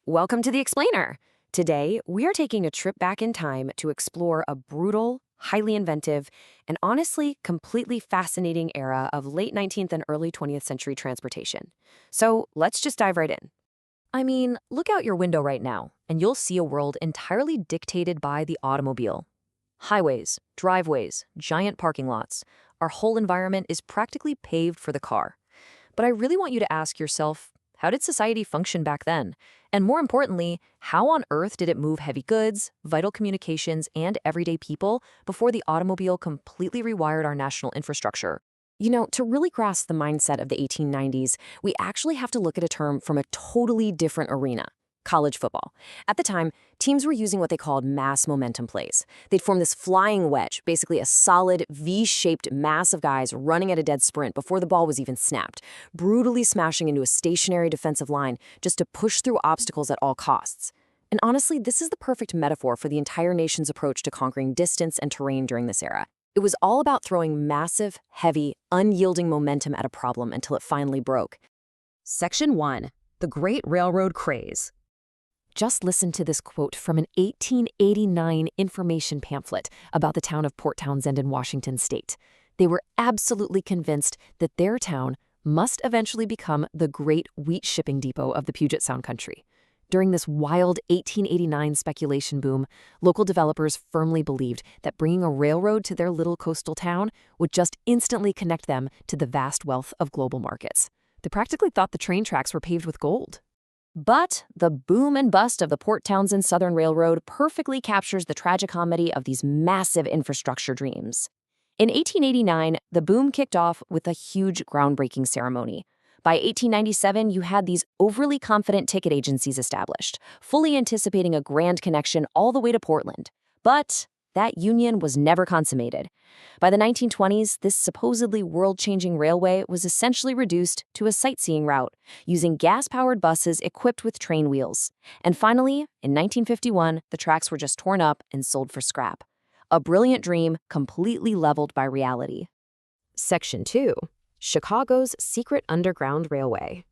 Welcome to the Explainer. Today, we are taking a trip back in time to explore a brutal, highly inventive, and honestly completely fascinating era of late 19th and early 20th century transportation. So let's just dive right in. I mean, look out your window right now, and you'll see a world entirely dictated by the automobile. Highways, driveways, giant parking lots. Our whole environment is practically paved for the car. But I really want you to ask yourself, how did society function back then? And more importantly, how on earth did it move heavy goods, vital communications, and everyday people before the automobile completely rewired our national infrastructure? To really grasp the mindset of the 1890s, we actually have to look at a term from a totally different arena: college football. At the time, teams were using what they called mass momentum plays. They'd form this flying wedge, basically a solid V-shaped mass of guys running at a dead sprint before the ball was even snapped, brutally smashing into a stationary defensive line just to push through obstacles at all costs. And honestly, this is the perfect metaphor for the entire nation's approach to conquering distance and terrain during this era. It was all about throwing massive, heavy, unyielding momentum at a problem until it finally broke. Section 1. The Great Railroad Craze. Just listen to this quote from an 1889 information pamphlet about the town of Port Townsend in Washington state. They were absolutely convinced that their town must eventually become the great wheat shipping depot of the Puget Sound country. During this wild 1889 speculation boom, local developers firmly believed that bringing a railroad to their little coastal town would just instantly connect them to the vast wealth of global markets. They practically thought the train tracks were paved with gold. But the boom and bust of the Port Townsend Southern Railroad perfectly captures the tragicomedy of these massive infrastructure dreams. In 1889, the boom kicked off with a huge groundbreaking ceremony. By 1897, you had these overly confident ticket agencies established, fully anticipating a grand connection all the way to Portland. But that union was never consummated. By the 1920s, this supposedly world-changing railway was essentially reduced to a sightseeing route, using gas-powered buses equipped with train wheels. And finally, in 1951, the tracks were just torn up and sold for scrap. A brilliant dream completely leveled by reality. Section 2. Chicago's Secret Underground Railway.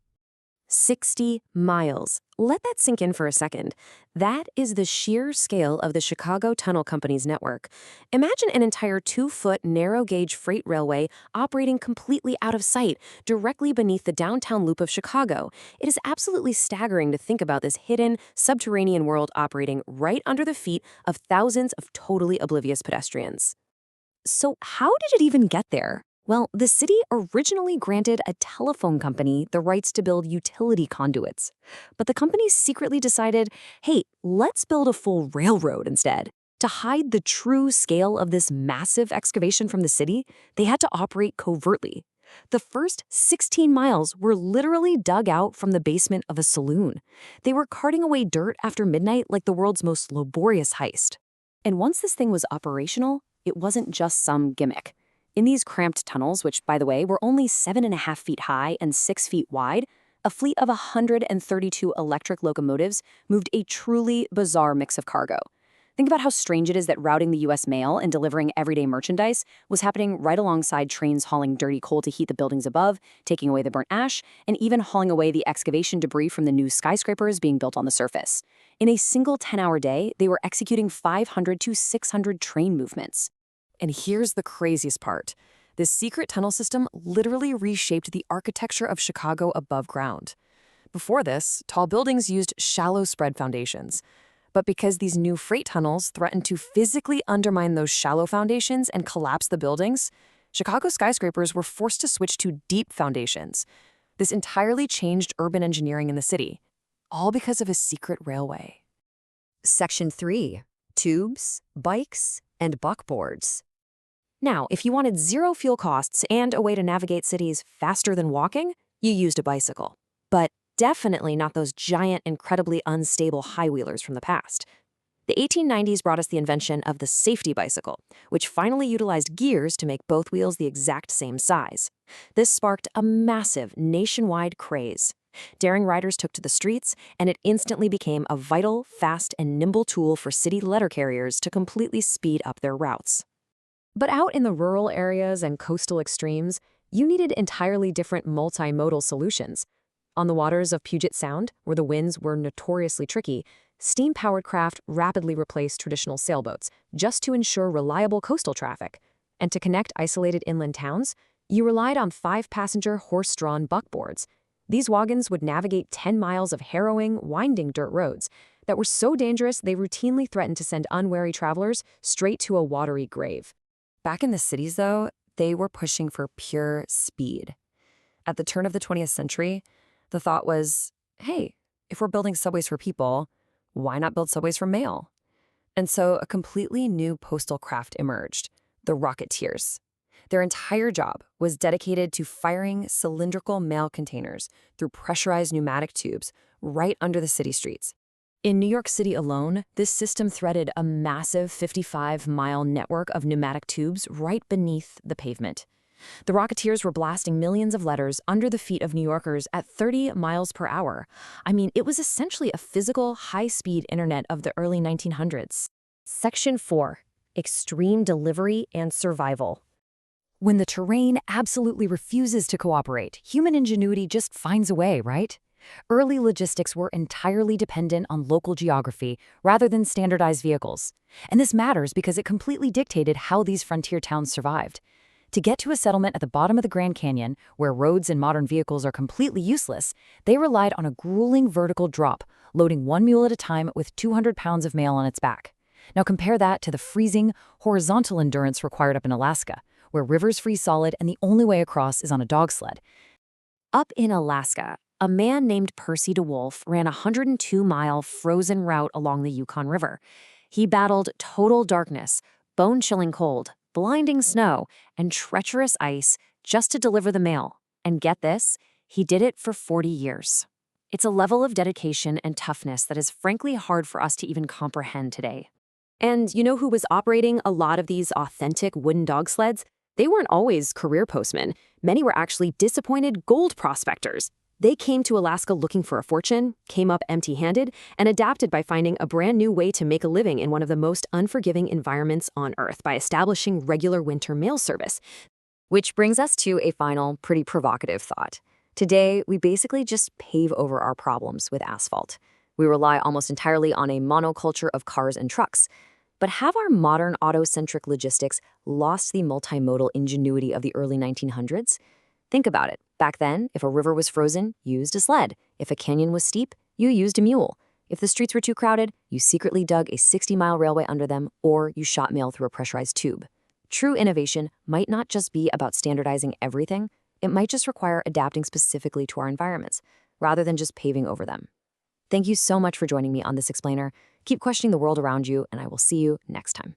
60 miles. Let that sink in for a second. That is the sheer scale of the Chicago Tunnel Company's network. Imagine an entire 2-foot narrow-gauge freight railway operating completely out of sight, directly beneath the downtown loop of Chicago. It is absolutely staggering to think about this hidden, subterranean world operating right under the feet of thousands of totally oblivious pedestrians. So how did it even get there? Well, the city originally granted a telephone company the rights to build utility conduits. But the company secretly decided, hey, let's build a full railroad instead. To hide the true scale of this massive excavation from the city, they had to operate covertly. The first 16 miles were literally dug out from the basement of a saloon. They were carting away dirt after midnight like the world's most laborious heist. And once this thing was operational, it wasn't just some gimmick. In these cramped tunnels, which, by the way, were only 7.5 feet high and 6 feet wide, a fleet of 132 electric locomotives moved a truly bizarre mix of cargo. Think about how strange it is that routing the U.S. mail and delivering everyday merchandise was happening right alongside trains hauling dirty coal to heat the buildings above, taking away the burnt ash, and even hauling away the excavation debris from the new skyscrapers being built on the surface. In a single 10-hour day, they were executing 500 to 600 train movements. And here's the craziest part. This secret tunnel system literally reshaped the architecture of Chicago above ground. Before this, tall buildings used shallow spread foundations. But because these new freight tunnels threatened to physically undermine those shallow foundations and collapse the buildings, Chicago skyscrapers were forced to switch to deep foundations. This entirely changed urban engineering in the city, all because of a secret railway. Section 3. Tubes, bikes, and buckboards. Now, if you wanted zero fuel costs and a way to navigate cities faster than walking, you used a bicycle. But definitely not those giant, incredibly unstable high-wheelers from the past. The 1890s brought us the invention of the safety bicycle, which finally utilized gears to make both wheels the exact same size. This sparked a massive nationwide craze. Daring riders took to the streets, and it instantly became a vital, fast, and nimble tool for city letter carriers to completely speed up their routes. But out in the rural areas and coastal extremes, you needed entirely different multimodal solutions. On the waters of Puget Sound, where the winds were notoriously tricky, steam-powered craft rapidly replaced traditional sailboats just to ensure reliable coastal traffic. And to connect isolated inland towns, you relied on 5-passenger horse-drawn buckboards. These wagons would navigate 10 miles of harrowing, winding dirt roads that were so dangerous they routinely threatened to send unwary travelers straight to a watery grave. Back in the cities, though, they were pushing for pure speed. At the turn of the 20th century, the thought was, hey, if we're building subways for people, why not build subways for mail? And so a completely new postal craft emerged, the Rocketeers. Their entire job was dedicated to firing cylindrical mail containers through pressurized pneumatic tubes right under the city streets. In New York City alone, this system threaded a massive 55-mile network of pneumatic tubes right beneath the pavement. The Rocketeers were blasting millions of letters under the feet of New Yorkers at 30 miles per hour. I mean, it was essentially a physical, high-speed internet of the early 1900s. Section 4. Extreme Delivery and Survival. When the terrain absolutely refuses to cooperate, human ingenuity just finds a way, right? Early logistics were entirely dependent on local geography rather than standardized vehicles. And this matters because it completely dictated how these frontier towns survived. To get to a settlement at the bottom of the Grand Canyon, where roads and modern vehicles are completely useless, they relied on a grueling vertical drop, loading one mule at a time with 200 pounds of mail on its back. Now compare that to the freezing, horizontal endurance required up in Alaska, where rivers freeze solid and the only way across is on a dog sled. Up in Alaska, a man named Percy DeWolf ran a 102-mile frozen route along the Yukon River. He battled total darkness, bone-chilling cold, blinding snow, and treacherous ice just to deliver the mail. And get this, he did it for 40 years. It's a level of dedication and toughness that is frankly hard for us to even comprehend today. And you know who was operating a lot of these authentic wooden dog sleds? They weren't always career postmen. Many were actually disappointed gold prospectors. They came to Alaska looking for a fortune, came up empty-handed, and adapted by finding a brand new way to make a living in one of the most unforgiving environments on Earth by establishing regular winter mail service. Which brings us to a final, pretty provocative thought. Today, we basically just pave over our problems with asphalt. We rely almost entirely on a monoculture of cars and trucks. But have our modern auto-centric logistics lost the multimodal ingenuity of the early 1900s? Think about it. Back then, if a river was frozen, you used a sled. If a canyon was steep, you used a mule. If the streets were too crowded, you secretly dug a 60-mile railway under them, or you shot mail through a pressurized tube. True innovation might not just be about standardizing everything. It might just require adapting specifically to our environments, rather than just paving over them. Thank you so much for joining me on this explainer. Keep questioning the world around you, and I will see you next time.